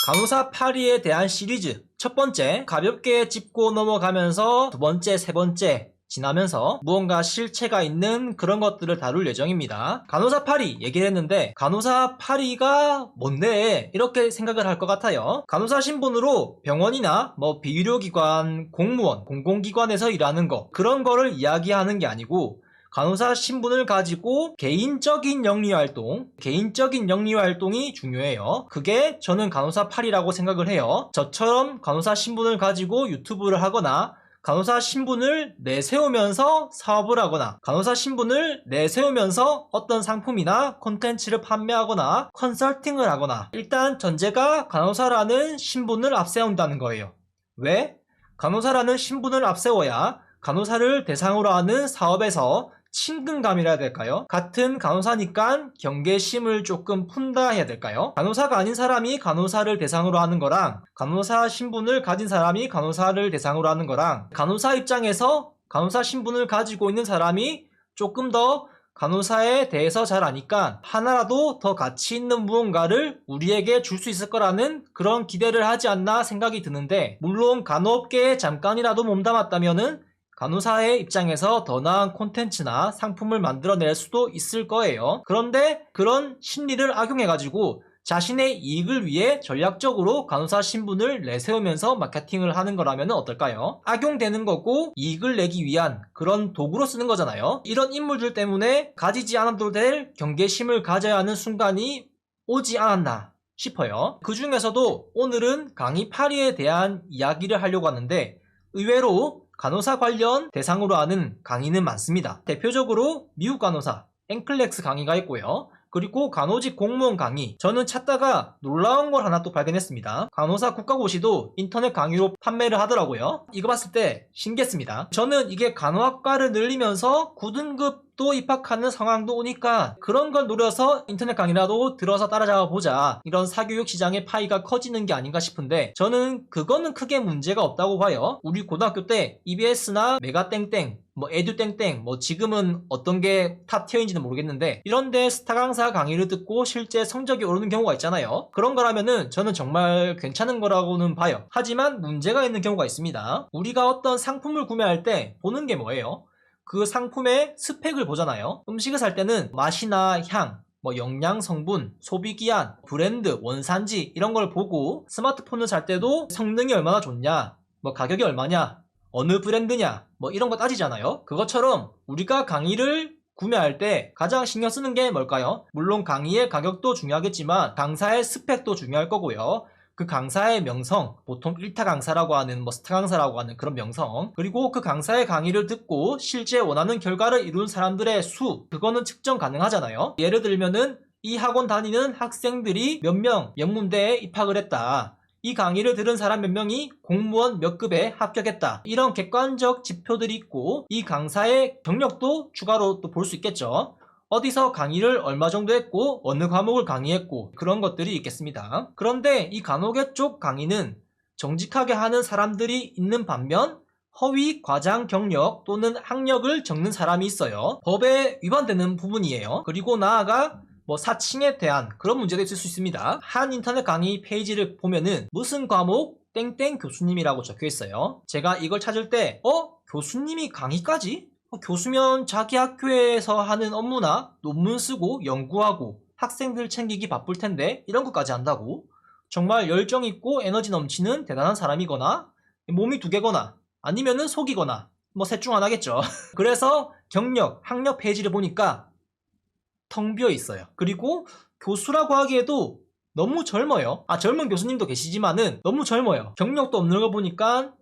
간호사 파리에 대한 시리즈 첫 번째, 가볍게 짚고 넘어가면서 두 번째, 세 번째 지나면서 무언가 실체가 있는 그런 것들을 다룰 예정입니다. 간호사 파리 얘기를 했는데 간호사 파리가 뭔데 이렇게 생각을 할 것 같아요. 간호사 신분으로 병원이나 비의료기관, 공무원, 공공기관에서 일하는 거 그런 거를 이야기하는 게 아니고 간호사 신분을 가지고 개인적인 영리활동이 중요해요. 그게 저는 간호사 팔이라고 생각을 해요. 저처럼 간호사 신분을 가지고 유튜브를 하거나 간호사 신분을 내세우면서 사업을 하거나 간호사 신분을 내세우면서 어떤 상품이나 콘텐츠를 판매하거나 컨설팅을 하거나 일단 전제가 간호사라는 신분을 앞세운다는 거예요. 왜? 간호사라는 신분을 앞세워야 간호사를 대상으로 하는 사업에서 친근감이라 해야 될까요? 같은 간호사니까 경계심을 조금 푼다 해야 될까요? 간호사가 아닌 사람이 간호사를 대상으로 하는 거랑 간호사 신분을 가진 사람이 간호사를 대상으로 하는 거랑 간호사 입장에서 간호사 신분을 가지고 있는 사람이 조금 더 간호사에 대해서 잘 아니까 하나라도 더 가치 있는 무언가를 우리에게 줄 수 있을 거라는 그런 기대를 하지 않나 생각이 드는데, 물론 간호업계에 잠깐이라도 몸담았다면은 간호사의 입장에서 더 나은 콘텐츠나 상품을 만들어낼 수도 있을 거예요. 그런데 그런 심리를 악용해가지고 자신의 이익을 위해 전략적으로 간호사 신분을 내세우면서 마케팅을 하는 거라면 어떨까요? 악용되는 거고 이익을 내기 위한 그런 도구로 쓰는 거잖아요. 이런 인물들 때문에 가지지 않아도 될 경계심을 가져야 하는 순간이 오지 않았나 싶어요. 그 중에서도 오늘은 강의 8위에 대한 이야기를 하려고 하는데 의외로 간호사 관련 대상으로 하는 강의는 많습니다. 대표적으로 미국 간호사 앵클렉스 강의가 있고요. 그리고 간호직 공무원 강의, 저는 찾다가 놀라운 걸 하나 또 발견했습니다. 간호사 국가고시도 인터넷 강의로 판매를 하더라고요. 이거 봤을 때 신기했습니다. 저는 이게 간호학과를 늘리면서 9등급도 입학하는 상황도 오니까 그런 걸 노려서 인터넷 강의라도 들어서 따라잡아 보자, 이런 사교육 시장의 파이가 커지는 게 아닌가 싶은데 저는 그거는 크게 문제가 없다고 봐요. 우리 고등학교 때 EBS나 메가땡땡 에듀땡땡, 지금은 어떤 게 탑 티어인지는 모르겠는데 이런데 스타 강사 강의를 듣고 실제 성적이 오르는 경우가 있잖아요. 그런 거라면은 저는 정말 괜찮은 거라고는 봐요. 하지만 문제가 있는 경우가 있습니다. 우리가 어떤 상품을 구매할 때 보는 게 뭐예요? 그 상품의 스펙을 보잖아요. 음식을 살 때는 맛이나 향, 영양 성분, 소비기한, 브랜드, 원산지 이런 걸 보고, 스마트폰을 살 때도 성능이 얼마나 좋냐, 가격이 얼마냐, 어느 브랜드냐, 이런 거 따지잖아요. 그것처럼 우리가 강의를 구매할 때 가장 신경 쓰는 게 뭘까요? 물론 강의의 가격도 중요하겠지만 강사의 스펙도 중요할 거고요. 그 강사의 명성, 보통 1타 강사라고 하는 스타 강사라고 하는 그런 명성, 그리고 그 강사의 강의를 듣고 실제 원하는 결과를 이룬 사람들의 수, 그거는 측정 가능하잖아요. 예를 들면은 이 학원 다니는 학생들이 몇 명 명문대에 입학을 했다, 이 강의를 들은 사람 몇 명이 공무원 몇 급에 합격했다, 이런 객관적 지표들이 있고 이 강사의 경력도 추가로 또 볼 수 있겠죠. 어디서 강의를 얼마 정도 했고 어느 과목을 강의했고 그런 것들이 있겠습니다. 그런데 이 간호계 쪽 강의는 정직하게 하는 사람들이 있는 반면 허위 과장 경력 또는 학력을 적는 사람이 있어요. 법에 위반되는 부분이에요. 그리고 나아가 사칭에 대한 그런 문제도 있을 수 있습니다. 한 인터넷 강의 페이지를 보면은 무슨 과목 땡땡 교수님이라고 적혀 있어요. 제가 이걸 찾을 때 교수님이 강의까지? 교수면 자기 학교에서 하는 업무나 논문 쓰고 연구하고 학생들 챙기기 바쁠 텐데 이런 것까지 한다고? 정말 열정 있고 에너지 넘치는 대단한 사람이거나 몸이 두 개거나 아니면은 속이거나 셋 중 하나겠죠. 그래서 경력, 학력 페이지를 보니까 텅 비어 있어요. 그리고 교수라고 하기에도 너무 젊어요. 젊은 교수님도 계시지만은 너무 젊어요. 경력도 없는 거 보니까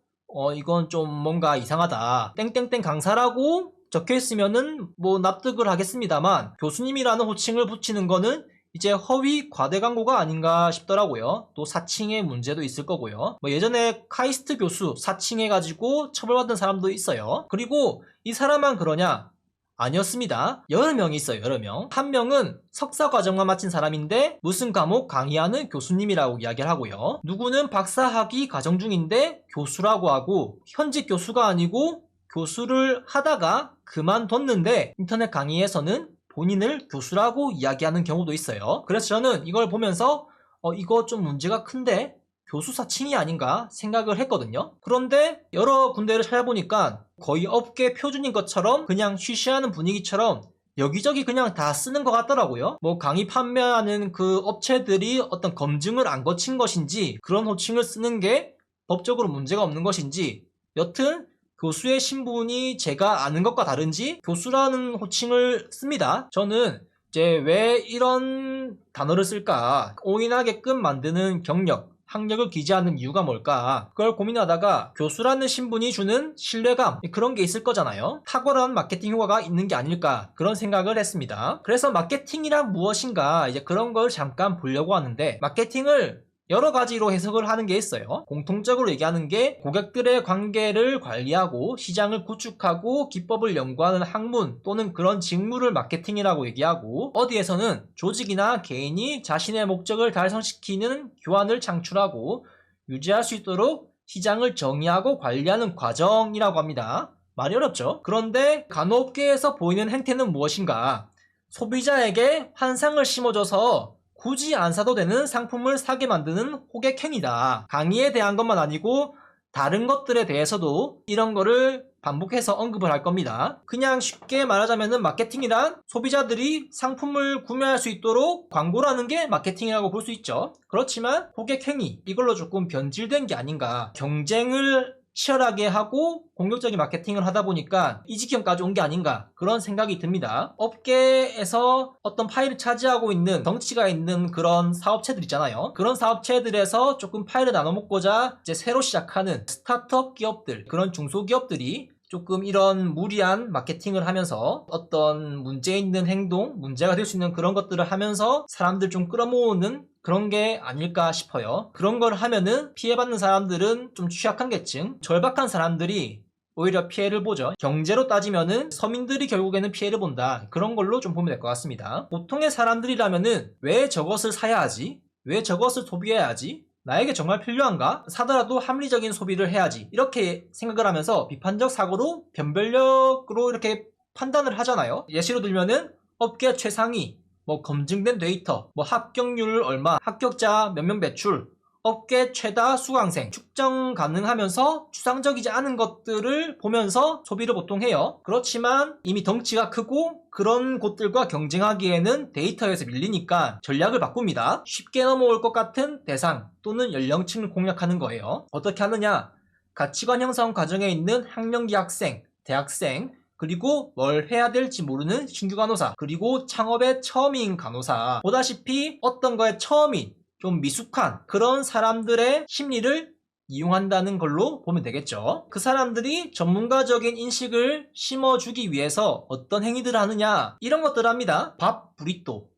이건 좀 뭔가 이상하다. 땡땡땡 강사라고 적혀있으면은 납득을 하겠습니다만 교수님이라는 호칭을 붙이는 거는 이제 허위 과대 광고가 아닌가 싶더라고요. 또 사칭의 문제도 있을 거고요. 예전에 카이스트 교수 사칭해가지고 처벌받은 사람도 있어요. 그리고 이 사람만 그러냐? 아니었습니다. 여러 명이 있어요. 여러 명. 한 명은 석사 과정만 마친 사람인데 무슨 과목 강의하는 교수님이라고 이야기를 하고요. 누구는 박사학위 과정 중인데 교수라고 하고 현직 교수가 아니고 교수를 하다가 그만뒀는데 인터넷 강의에서는 본인을 교수라고 이야기하는 경우도 있어요. 그래서 저는 이걸 보면서 이거 좀 문제가 큰데? 교수 사칭이 아닌가 생각을 했거든요. 그런데 여러 군데를 찾아보니까 거의 업계 표준인 것처럼 그냥 쉬쉬하는 분위기처럼 여기저기 그냥 다 쓰는 것 같더라고요. 뭐 강의 판매하는 그 업체들이 어떤 검증을 안 거친 것인지 그런 호칭을 쓰는 게 법적으로 문제가 없는 것인지 여튼 교수의 신분이 제가 아는 것과 다른지 교수라는 호칭을 씁니다. 저는 이제 왜 이런 단어를 쓸까? 오인하게끔 만드는 경력, 학력을 기재하는 이유가 뭘까? 그걸 고민하다가 교수라는 신분이 주는 신뢰감 그런 게 있을 거잖아요. 탁월한 마케팅 효과가 있는 게 아닐까 그런 생각을 했습니다. 그래서 마케팅이란 무엇인가 이제 그런 걸 잠깐 보려고 하는데 마케팅을 여러 가지로 해석을 하는 게 있어요. 공통적으로 얘기하는 게 고객들의 관계를 관리하고 시장을 구축하고 기법을 연구하는 학문 또는 그런 직무를 마케팅이라고 얘기하고 어디에서는 조직이나 개인이 자신의 목적을 달성시키는 교환을 창출하고 유지할 수 있도록 시장을 정의하고 관리하는 과정이라고 합니다. 말이 어렵죠? 그런데 간호업계에서 보이는 행태는 무엇인가? 소비자에게 환상을 심어줘서 굳이 안 사도 되는 상품을 사게 만드는 호객행위다. 강의에 대한 것만 아니고 다른 것들에 대해서도 이런 거를 반복해서 언급을 할 겁니다. 그냥 쉽게 말하자면 마케팅이란 소비자들이 상품을 구매할 수 있도록 광고라는 게 마케팅이라고 볼 수 있죠. 그렇지만 호객행위 이걸로 조금 변질된 게 아닌가. 경쟁을 치열하게 하고 공격적인 마케팅을 하다 보니까 이 지경까지 온 게 아닌가 그런 생각이 듭니다. 업계에서 어떤 파일을 차지하고 있는 덩치가 있는 그런 사업체들 있잖아요. 그런 사업체들에서 조금 파일을 나눠 먹고자 이제 새로 시작하는 스타트업 기업들 그런 중소기업들이 조금 이런 무리한 마케팅을 하면서 어떤 문제 있는 행동, 문제가 될 수 있는 그런 것들을 하면서 사람들 좀 끌어모으는 그런 게 아닐까 싶어요. 그런 걸 하면은 피해받는 사람들은 좀 취약한 계층, 절박한 사람들이 오히려 피해를 보죠. 경제로 따지면은 서민들이 결국에는 피해를 본다. 그런 걸로 좀 보면 될 것 같습니다. 보통의 사람들이라면은 왜 저것을 사야 하지? 왜 저것을 소비해야 하지? 나에게 정말 필요한가? 사더라도 합리적인 소비를 해야지. 이렇게 생각을 하면서 비판적 사고로 변별력으로 이렇게 판단을 하잖아요. 예시로 들면은 업계 최상위, 뭐 검증된 데이터, 뭐 합격률 얼마, 합격자 몇 명 배출, 업계 최다 수강생 측정 가능하면서 추상적이지 않은 것들을 보면서 소비를 보통 해요. 그렇지만 이미 덩치가 크고 그런 곳들과 경쟁하기에는 데이터에서 밀리니까 전략을 바꿉니다. 쉽게 넘어올 것 같은 대상 또는 연령층을 공략하는 거예요. 어떻게 하느냐? 가치관 형성 과정에 있는 학령기 학생, 대학생, 그리고 뭘 해야 될지 모르는 신규 간호사, 그리고 창업에 처음인 간호사. 보다시피 어떤 거에 처음인 좀 미숙한 그런 사람들의 심리를 이용한다는 걸로 보면 되겠죠. 그 사람들이 전문가적인 인식을 심어주기 위해서 어떤 행위들을 하느냐 이런 것들을 합니다. 밥 브리또,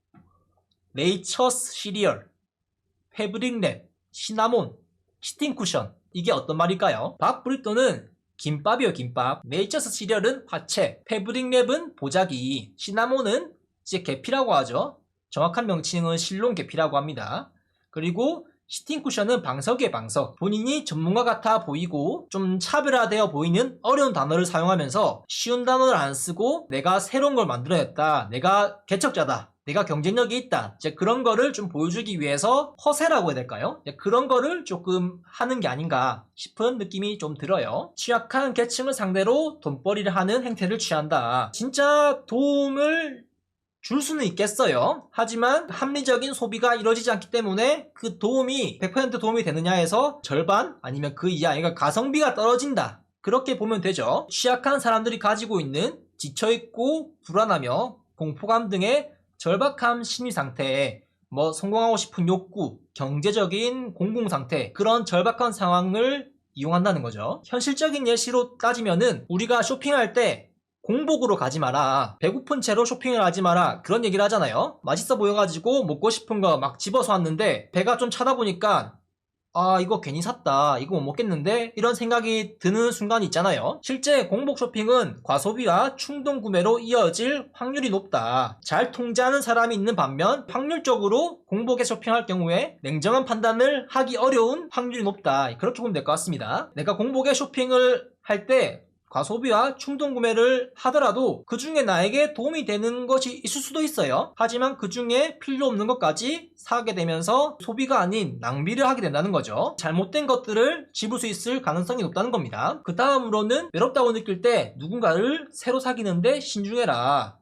네이처스 시리얼, 패브릭랩, 시나몬, 시팅 쿠션. 이게 어떤 말일까요? 밥 브리또는 김밥이요 김밥, 네이처스 시리얼은 화채, 패브릭랩은 보자기, 시나몬은 이제 계피라고 하죠. 정확한 명칭은 실론 계피라고 합니다. 그리고 시팅 쿠션은 방석이에요 방석. 본인이 전문가 같아 보이고 좀 차별화되어 보이는 어려운 단어를 사용하면서 쉬운 단어를 안 쓰고 내가 새로운 걸 만들어냈다, 내가 개척자다, 내가 경쟁력이 있다, 이제 그런 거를 좀 보여주기 위해서 허세라고 해야 될까요? 그런 거를 조금 하는 게 아닌가 싶은 느낌이 좀 들어요. 취약한 계층을 상대로 돈벌이를 하는 행태를 취한다. 진짜 도움을 줄 수는 있겠어요. 하지만 합리적인 소비가 이루어지지 않기 때문에 그 도움이 100% 도움이 되느냐 해서 절반 아니면 그 이하, 그러니까 가성비가 떨어진다. 그렇게 보면 되죠. 취약한 사람들이 가지고 있는 지쳐있고 불안하며 공포감 등의 절박함 심리 상태에 뭐 성공하고 싶은 욕구, 경제적인 공공상태, 그런 절박한 상황을 이용한다는 거죠. 현실적인 예시로 따지면은 우리가 쇼핑할 때 공복으로 가지 마라, 배고픈 채로 쇼핑을 하지 마라, 그런 얘기를 하잖아요. 맛있어 보여가지고 먹고 싶은 거 막 집어서 왔는데 배가 좀 차다 보니까 아 이거 괜히 샀다, 이거 못 먹겠는데, 이런 생각이 드는 순간이 있잖아요. 실제 공복 쇼핑은 과소비와 충동 구매로 이어질 확률이 높다. 잘 통제하는 사람이 있는 반면 확률적으로 공복에 쇼핑할 경우에 냉정한 판단을 하기 어려운 확률이 높다. 그렇게 보면 될 것 같습니다. 내가 공복에 쇼핑을 할 때 과소비와 충동구매를 하더라도 그 중에 나에게 도움이 되는 것이 있을 수도 있어요. 하지만 그 중에 필요 없는 것까지 사게 되면서 소비가 아닌 낭비를 하게 된다는 거죠. 잘못된 것들을 집을 수 있을 가능성이 높다는 겁니다. 그 다음으로는 외롭다고 느낄 때 누군가를 새로 사귀는데 신중해라.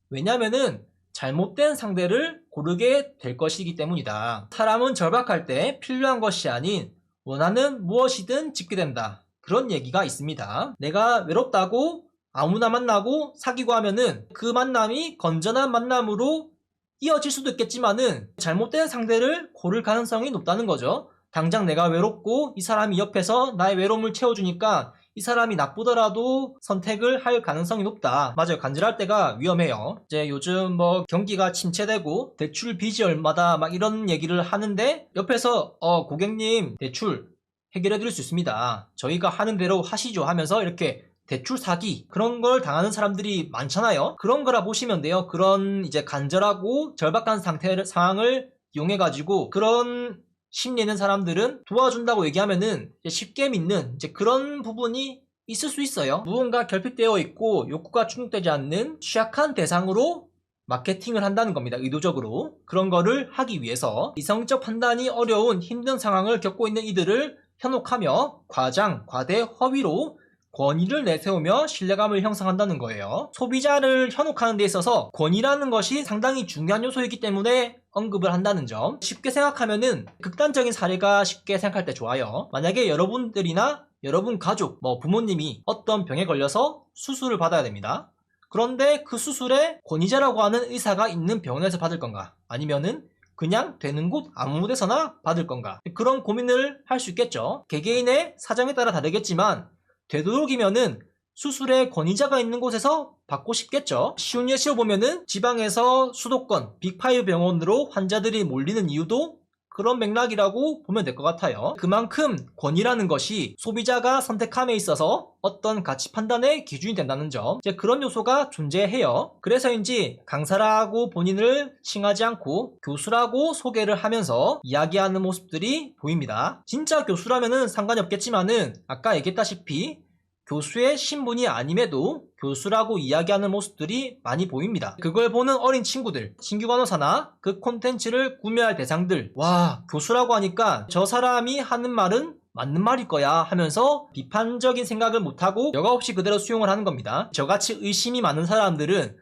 왜냐면은 잘못된 상대를 고르게 될 것이기 때문이다. 사람은 절박할 때 필요한 것이 아닌 원하는 무엇이든 짓게 된다. 그런 얘기가 있습니다. 내가 외롭다고 아무나 만나고 사귀고 하면은 그 만남이 건전한 만남으로 이어질 수도 있겠지만은 잘못된 상대를 고를 가능성이 높다는 거죠. 당장 내가 외롭고 이 사람이 옆에서 나의 외로움을 채워주니까 이 사람이 나쁘더라도 선택을 할 가능성이 높다. 맞아요. 간절할 때가 위험해요. 이제 요즘 뭐 경기가 침체되고 대출 빚이 얼마다 막 이런 얘기를 하는데 옆에서 고객님 대출 해결해 드릴 수 있습니다. 저희가 하는 대로 하시죠 하면서 이렇게 대출 사기 그런 걸 당하는 사람들이 많잖아요. 그런 거라 보시면 돼요. 그런 이제 간절하고 절박한 상황을 이용해 가지고 그런 심리 있는 사람들은 도와준다고 얘기하면은 쉽게 믿는 이제 그런 부분이 있을 수 있어요. 무언가 결핍되어 있고 욕구가 충족되지 않는 취약한 대상으로 마케팅을 한다는 겁니다. 의도적으로. 그런 거를 하기 위해서 이성적 판단이 어려운 힘든 상황을 겪고 있는 이들을 현혹하며 과장, 과대, 허위로 권위를 내세우며 신뢰감을 형성한다는 거예요. 소비자를 현혹하는 데 있어서 권위라는 것이 상당히 중요한 요소이기 때문에 언급을 한다는 점. 쉽게 생각하면은 극단적인 사례가 쉽게 생각할 때 좋아요. 만약에 여러분들이나 여러분 가족, 부모님이 어떤 병에 걸려서 수술을 받아야 됩니다. 그런데 그 수술에 권위자라고 하는 의사가 있는 병원에서 받을 건가? 아니면은 그냥 되는 곳 아무 데서나 받을 건가? 그런 고민을 할 수 있겠죠. 개개인의 사정에 따라 다르겠지만 되도록이면은 수술에 권위자가 있는 곳에서 받고 싶겠죠. 쉬운 예시로 보면은 지방에서 수도권 빅5 병원으로 환자들이 몰리는 이유도 그런 맥락이라고 보면 될 것 같아요. 그만큼 권위라는 것이 소비자가 선택함에 있어서 어떤 가치 판단의 기준이 된다는 점, 이제 그런 요소가 존재해요. 그래서인지 강사라고 본인을 칭하지 않고 교수라고 소개를 하면서 이야기하는 모습들이 보입니다. 진짜 교수라면은 상관이 없겠지만은 아까 얘기했다시피 교수의 신분이 아님에도 교수라고 이야기하는 모습들이 많이 보입니다. 그걸 보는 어린 친구들, 신규 간호사나 그 콘텐츠를 구매할 대상들, 와, 교수라고 하니까 저 사람이 하는 말은 맞는 말일 거야 하면서 비판적인 생각을 못하고 여과 없이 그대로 수용을 하는 겁니다. 저같이 의심이 많은 사람들은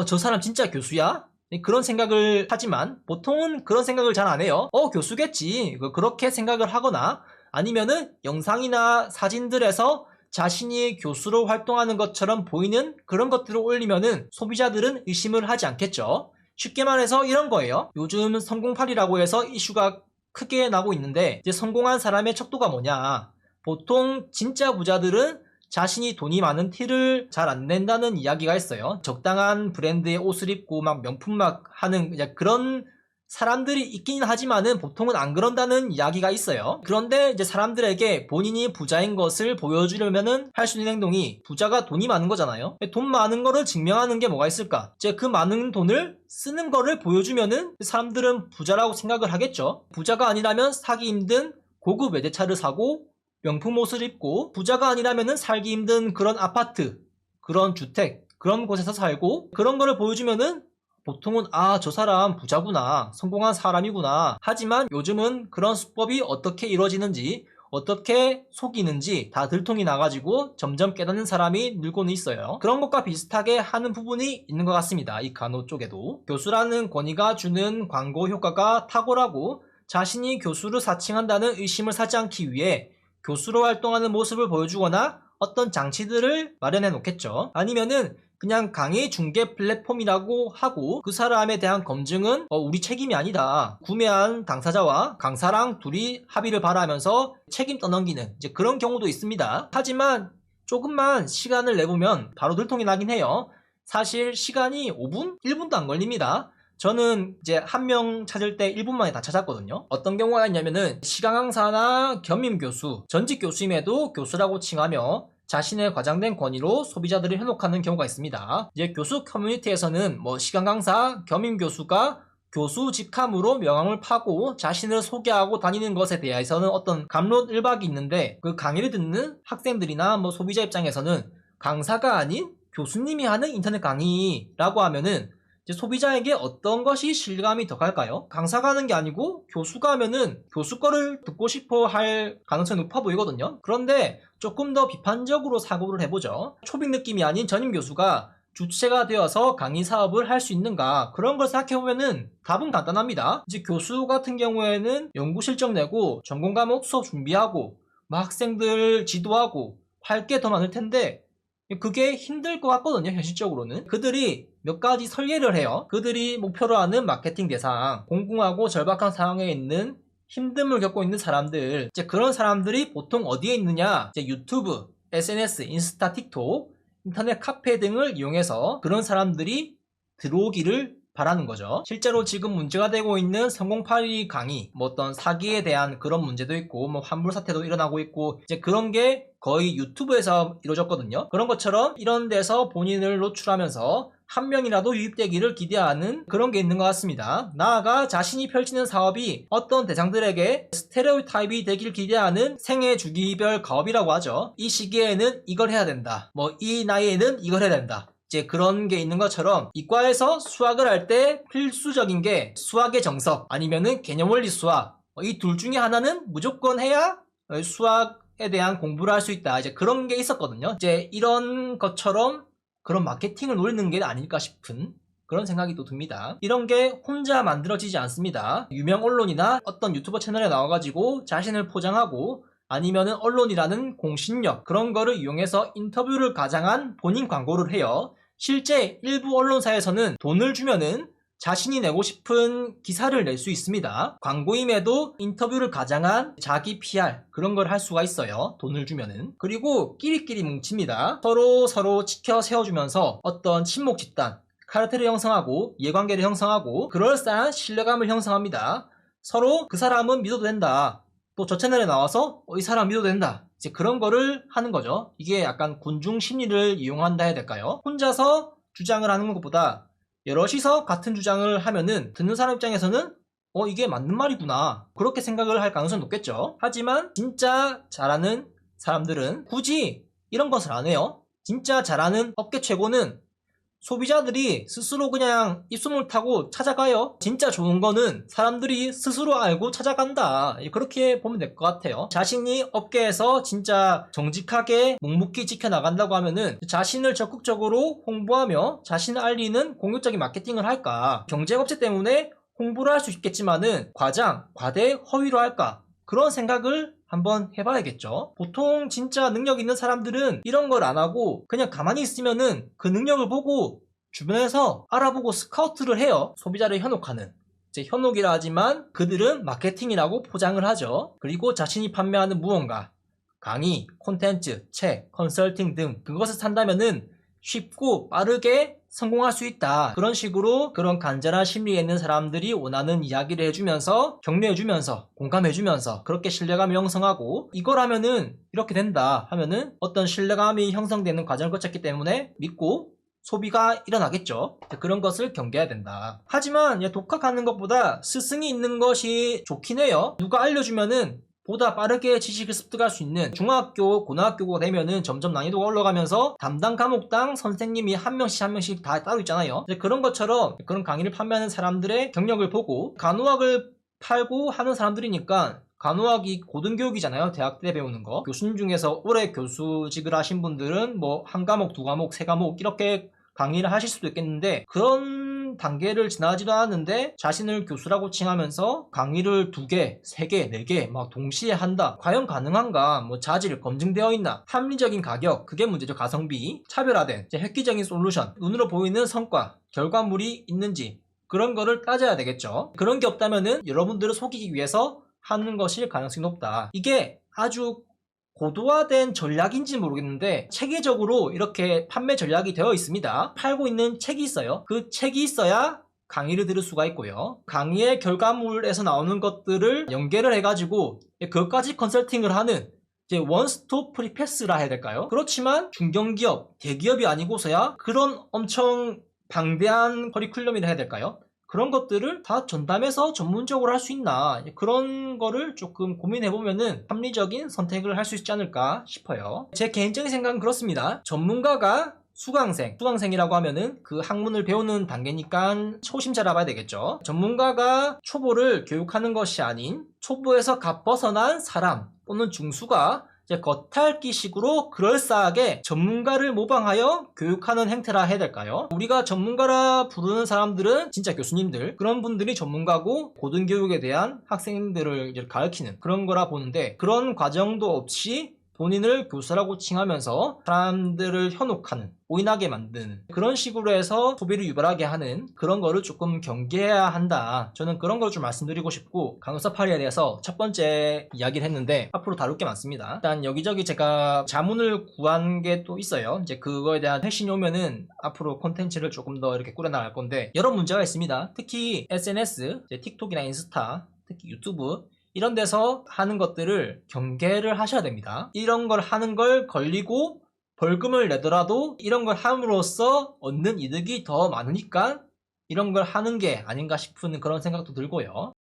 저 사람 진짜 교수야? 그런 생각을 하지만 보통은 그런 생각을 잘 안 해요. 교수겠지. 그렇게 생각을 하거나 아니면은 영상이나 사진들에서 자신이 교수로 활동하는 것처럼 보이는 그런 것들을 올리면은 소비자들은 의심을 하지 않겠죠. 쉽게 말해서 이런 거예요. 요즘 성공팔이라고 해서 이슈가 크게 나고 있는데 이제 성공한 사람의 척도가 뭐냐. 보통 진짜 부자들은 자신이 돈이 많은 티를 잘 안 낸다는 이야기가 있어요. 적당한 브랜드의 옷을 입고 막 명품 막 하는 그런 사람들이 있긴 하지만은 보통은 안 그런다는 이야기가 있어요. 그런데 이제 사람들에게 본인이 부자인 것을 보여주려면은 할 수 있는 행동이 부자가 돈이 많은 거잖아요. 돈 많은 거를 증명하는 게 뭐가 있을까? 이제 그 많은 돈을 쓰는 거를 보여주면은 사람들은 부자라고 생각을 하겠죠. 부자가 아니라면 사기 힘든 고급 외제차를 사고 명품 옷을 입고 부자가 아니라면은 살기 힘든 그런 아파트, 그런 주택, 그런 곳에서 살고 그런 거를 보여주면은 보통은 저 사람 부자구나, 성공한 사람이구나. 하지만 요즘은 그런 수법이 어떻게 이루어지는지 어떻게 속이는지 다 들통이 나가지고 점점 깨닫는 사람이 늘고는 있어요. 그런 것과 비슷하게 하는 부분이 있는 것 같습니다. 이 간호 쪽에도 교수라는 권위가 주는 광고 효과가 탁월하고 자신이 교수를 사칭한다는 의심을 사지 않기 위해 교수로 활동하는 모습을 보여주거나 어떤 장치들을 마련해 놓겠죠. 아니면은 그냥 강의 중개 플랫폼이라고 하고 그 사람에 대한 검증은 우리 책임이 아니다. 구매한 당사자와 강사랑 둘이 합의를 바라면서 책임 떠넘기는 이제 그런 경우도 있습니다. 하지만 조금만 시간을 내보면 바로 들통이 나긴 해요. 사실 시간이 5분? 1분도 안 걸립니다. 저는 이제 한 명 찾을 때 1분 만에 다 찾았거든요. 어떤 경우가 있냐면은 시간 강사나 겸임 교수, 전직 교수임에도 교수라고 칭하며 자신의 과장된 권위로 소비자들을 현혹하는 경우가 있습니다. 이제 교수 커뮤니티에서는 시간 강사, 겸임 교수가 교수 직함으로 명함을 파고 자신을 소개하고 다니는 것에 대해서는 어떤 갑론을박이 있는데 그 강의를 듣는 학생들이나 소비자 입장에서는 강사가 아닌 교수님이 하는 인터넷 강의라고 하면은 이제 소비자에게 어떤 것이 신뢰감이 더 갈까요? 강사가 하는 게 아니고 교수가 하면은 교수 거를 듣고 싶어 할 가능성이 높아 보이거든요. 그런데 조금 더 비판적으로 사고를 해보죠. 초빙 느낌이 아닌 전임 교수가 주체가 되어서 강의 사업을 할 수 있는가, 그런 걸 생각해보면은 답은 간단합니다. 이제 교수 같은 경우에는 연구 실적 내고 전공 과목 수업 준비하고 학생들 지도하고 할 게 더 많을 텐데 그게 힘들 것 같거든요. 현실적으로는 그들이 몇 가지 설계를 해요. 그들이 목표로 하는 마케팅 대상, 공공하고 절박한 상황에 있는 힘듦을 겪고 있는 사람들, 이제 그런 사람들이 보통 어디에 있느냐, 이제 유튜브, SNS, 인스타, 틱톡, 인터넷 카페 등을 이용해서 그런 사람들이 들어오기를 바라는 거죠. 실제로 지금 문제가 되고 있는 성공팔이 강의, 어떤 사기에 대한 그런 문제도 있고, 환불 사태도 일어나고 있고, 이제 그런 게 거의 유튜브에서 이루어졌거든요. 그런 것처럼 이런 데서 본인을 노출하면서 한 명이라도 유입되기를 기대하는 그런 게 있는 것 같습니다. 나아가 자신이 펼치는 사업이 어떤 대상들에게 스테레오타입이 되길 기대하는 생애 주기별 가업이라고 하죠. 이 시기에는 이걸 해야 된다. 이 나이에는 이걸 해야 된다. 이제 그런 게 있는 것처럼 이과에서 수학을 할 때 필수적인 게 수학의 정석 아니면은 개념원리 수학, 이 둘 중에 하나는 무조건 해야 수학에 대한 공부를 할 수 있다. 이제 그런 게 있었거든요. 이제 이런 것처럼 그런 마케팅을 노리는 게 아닐까 싶은 그런 생각이 또 듭니다. 이런 게 혼자 만들어지지 않습니다. 유명 언론이나 어떤 유튜버 채널에 나와가지고 자신을 포장하고 아니면은 언론이라는 공신력, 그런 거를 이용해서 인터뷰를 가장한 본인 광고를 해요. 실제 일부 언론사에서는 돈을 주면은 자신이 내고 싶은 기사를 낼 수 있습니다. 광고임에도 인터뷰를 가장한 자기 PR, 그런 걸 할 수가 있어요. 돈을 주면은. 그리고 끼리끼리 뭉칩니다. 서로 지켜 세워주면서 어떤 친목 집단, 카르텔을 형성하고 이해관계를 형성하고 그럴싸한 신뢰감을 형성합니다. 서로 그 사람은 믿어도 된다. 또 저 채널에 나와서 이 사람 믿어도 된다. 이제 그런 거를 하는 거죠. 이게 약간 군중 심리를 이용한다 해야 될까요? 혼자서 주장을 하는 것보다 여럿이서 같은 주장을 하면은 듣는 사람 입장에서는 이게 맞는 말이구나, 그렇게 생각을 할 가능성이 높겠죠. 하지만 진짜 잘하는 사람들은 굳이 이런 것을 안 해요. 진짜 잘하는 업계 최고는 소비자들이 스스로 그냥 입소문 타고 찾아가요. 진짜 좋은 거는 사람들이 스스로 알고 찾아간다. 그렇게 보면 될 것 같아요. 자신이 업계에서 진짜 정직하게 묵묵히 지켜나간다고 하면은 자신을 적극적으로 홍보하며 자신을 알리는 공격적인 마케팅을 할까? 경쟁업체 때문에 홍보를 할 수 있겠지만은 과대, 허위로 할까? 그런 생각을 한번 해봐야겠죠. 보통 진짜 능력 있는 사람들은 이런 걸 안 하고 그냥 가만히 있으면은 그 능력을 보고 주변에서 알아보고 스카우트를 해요. 소비자를 현혹하는. 이제 현혹이라 하지만 그들은 마케팅이라고 포장을 하죠. 그리고 자신이 판매하는 무언가, 강의, 콘텐츠, 책, 컨설팅 등 그것을 산다면은 쉽고 빠르게 성공할 수 있다. 그런 식으로 그런 간절한 심리에 있는 사람들이 원하는 이야기를 해주면서 격려해주면서 공감해주면서 그렇게 신뢰감을 형성하고, 이걸 하면은 이렇게 된다 하면은 어떤 신뢰감이 형성되는 과정을 거쳤기 때문에 믿고 소비가 일어나겠죠. 그런 것을 경계해야 된다. 하지만 독학하는 것보다 스승이 있는 것이 좋긴 해요. 누가 알려주면은 보다 빠르게 지식을 습득할 수 있는, 중학교, 고등학교가 되면은 점점 난이도가 올라가면서 담당 과목당 선생님이 한 명씩 다 따로 있잖아요. 그런 것처럼 그런 강의를 판매하는 사람들의 경력을 보고, 간호학을 팔고 하는 사람들이니까 간호학이 고등교육이잖아요. 대학 때 배우는 거. 교수님 중에서 오래 교수직을 하신 분들은 한 과목, 두 과목, 세 과목 이렇게 강의를 하실 수도 있겠는데, 그런 단계를 지나지도 않았는데 자신을 교수라고 칭하면서 강의를 2개, 3개, 4개 동시에 한다. 과연 가능한가? 자질 검증되어 있나? 합리적인 가격, 그게 문제죠. 가성비, 차별화된 획기적인 솔루션, 눈으로 보이는 성과, 결과물이 있는지, 그런 거를 따져야 되겠죠. 그런 게 없다면은 여러분들을 속이기 위해서 하는 것일 가능성이 높다. 이게 아주 고도화된 전략인지 모르겠는데 체계적으로 이렇게 판매 전략이 되어 있습니다. 팔고 있는 책이 있어요. 그 책이 있어야 강의를 들을 수가 있고요. 강의의 결과물에서 나오는 것들을 연계를 해가지고 그것까지 컨설팅을 하는 원스톱 프리패스라 해야 될까요? 그렇지만 중견기업, 대기업이 아니고서야 그런 엄청 방대한 커리큘럼이라 해야 될까요? 그런 것들을 다 전담해서 전문적으로 할 수 있나, 그런 거를 조금 고민해보면은 합리적인 선택을 할 수 있지 않을까 싶어요. 제 개인적인 생각은 그렇습니다. 전문가가 수강생이라고 하면은 그 학문을 배우는 단계니까 초심자라 봐야 되겠죠. 전문가가 초보를 교육하는 것이 아닌 초보에서 갓 벗어난 사람 또는 중수가 이제 겉핥기식으로 그럴싸하게 전문가를 모방하여 교육하는 행태라 해야 될까요? 우리가 전문가라 부르는 사람들은 진짜 교수님들, 그런 분들이 전문가고 고등교육에 대한 학생들을 이제 가르치는 그런 거라 보는데, 그런 과정도 없이 본인을 교수라고 칭하면서 사람들을 현혹하는, 오인하게 만드는 그런 식으로 해서 소비를 유발하게 하는 그런 거를 조금 경계해야 한다. 저는 그런 걸 좀 말씀드리고 싶고, 간호사 파리에 대해서 첫 번째 이야기를 했는데 앞으로 다룰 게 많습니다. 일단 여기저기 제가 자문을 구한 게 또 있어요. 이제 그거에 대한 회신이 오면은 앞으로 콘텐츠를 조금 더 이렇게 꾸려나갈 건데, 여러 문제가 있습니다. 특히 SNS, 틱톡이나 인스타, 특히 유튜브 이런 데서 하는 것들을 경계를 하셔야 됩니다. 이런 걸 하는 걸 걸리고 벌금을 내더라도 이런 걸 함으로써 얻는 이득이 더 많으니까 이런 걸 하는 게 아닌가 싶은 그런 생각도 들고요.